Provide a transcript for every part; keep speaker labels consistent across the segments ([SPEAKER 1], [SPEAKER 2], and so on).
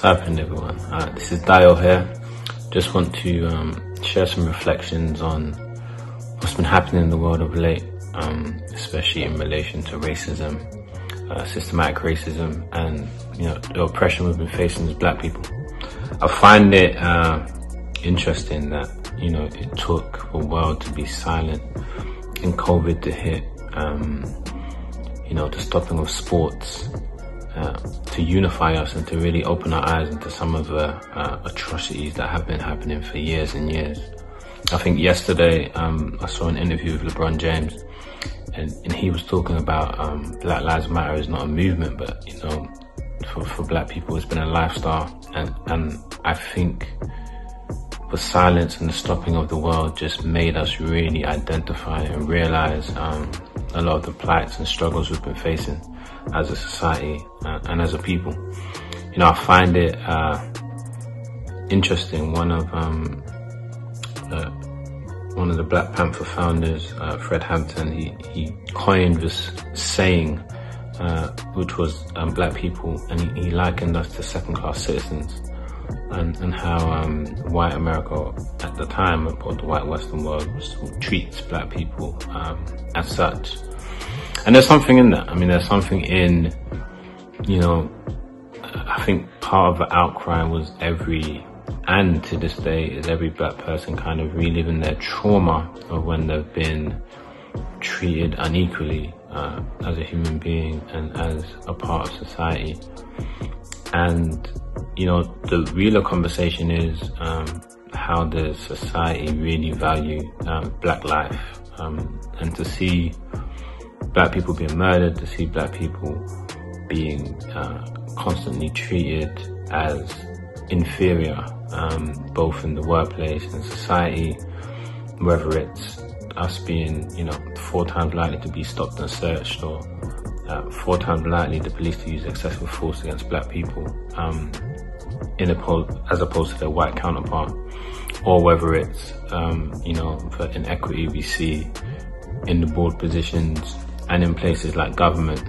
[SPEAKER 1] What's happening, everyone? This is Dayo here. Just want to share some reflections on what's been happening in the world of late, especially in relation to racism, systematic racism, and the oppression we've been facing as Black people. I find it interesting that it took the world to be silent and COVID to hit, the stopping of sports, to unify us and to really open our eyes into some of the atrocities that have been happening for years and years. I think yesterday I saw an interview with Lebron James, and he was talking about Black Lives Matter is not a movement, but for Black people it's been a lifestyle, and I think the silence and the stopping of the world just made us really identify and realize a lot of the plights and struggles we've been facing as a society and as a people. I find it interesting. One of the Black Panther founders, Fred Hampton, he coined this saying, which was Black people, and he likened us to second-class citizens, and how white America at the time, or the white Western world, treats Black people as such. And there's something in that. I mean, there's something in, I think part of the outcry was and to this day is every Black person kind of reliving their trauma of when they've been treated unequally as a human being and as a part of society. And, the realer conversation is how does society really value Black life, and to see Black people being murdered, to see Black people being constantly treated as inferior, both in the workplace and society, whether it's us being, 4 times likely to be stopped and searched, or 4 times likely the police to use excessive force against Black people, as opposed to their white counterpart, or whether it's, the inequity we see in the board positions and in places like government,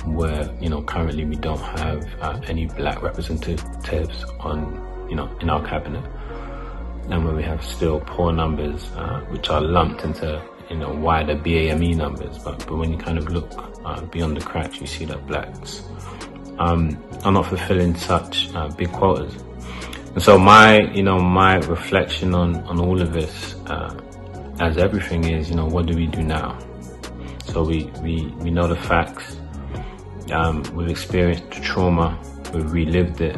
[SPEAKER 1] where, currently we don't have any Black representatives on, in our cabinet, and where we have still poor numbers, which are lumped into, wider BAME numbers. But when you kind of look beyond the cracks, you see that Blacks are not fulfilling such big quotas. And so my reflection on all of this, as everything is, what do we do now? So we know the facts, we've experienced the trauma, we've relived it,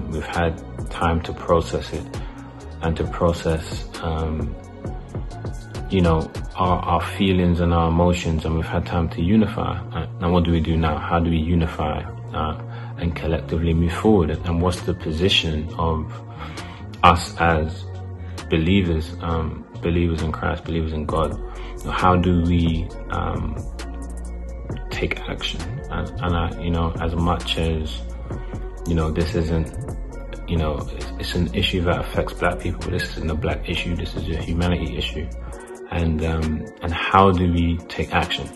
[SPEAKER 1] we've had time to process it and to process, our feelings and our emotions, and we've had time to unify. And what do we do now? How do we unify and collectively move forward? And what's the position of us as believers, believers in Christ, believers in God? How do we take action? And I, as much as this isn't, it's an issue that affects Black people, but this isn't a Black issue. This is a humanity issue. And how do we take action?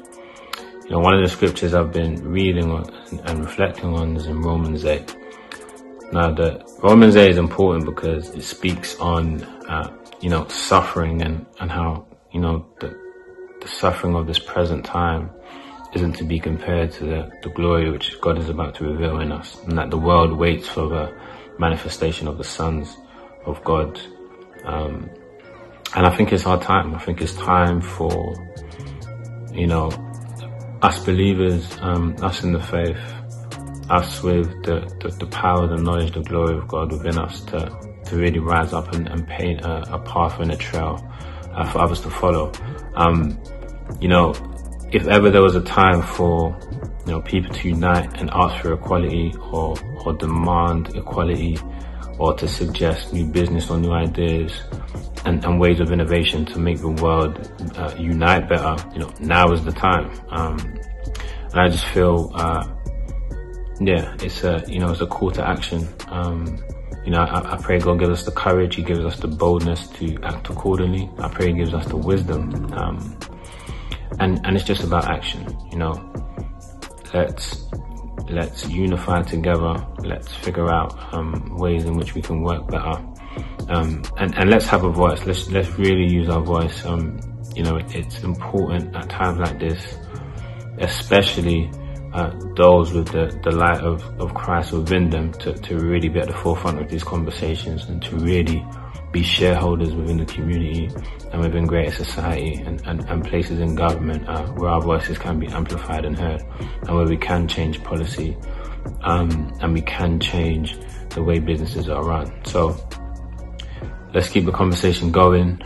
[SPEAKER 1] One of the scriptures I've been reading and reflecting on is in Romans 8. Now, the Romans 8 is important because it speaks on, suffering and how, the suffering of this present time isn't to be compared to the glory which God is about to reveal in us, and that the world waits for the manifestation of the sons of God. And I think it's our time. I think it's time for, us believers, us in the faith, us with the power, the knowledge, the glory of God within us to really rise up and paint a path and a trail for others to follow. If ever there was a time for, people to unite and ask for equality or demand equality, or to suggest new business or new ideas and ways of innovation to make the world unite better, now is the time. And I just feel, it's a call to action. I pray God gives us the courage, He gives us the boldness to act accordingly. I pray He gives us the wisdom. And it's just about action, Let's Let's unify together. Let's figure out ways in which we can work better. And let's have a voice. Let's really use our voice. You know, it's important at times like this, especially those with the light of Christ within them, to really be at the forefront of these conversations and to really be shareholders within the community and within greater society and places in government where our voices can be amplified and heard, and where we can change policy and we can change the way businesses are run. So let's keep the conversation going.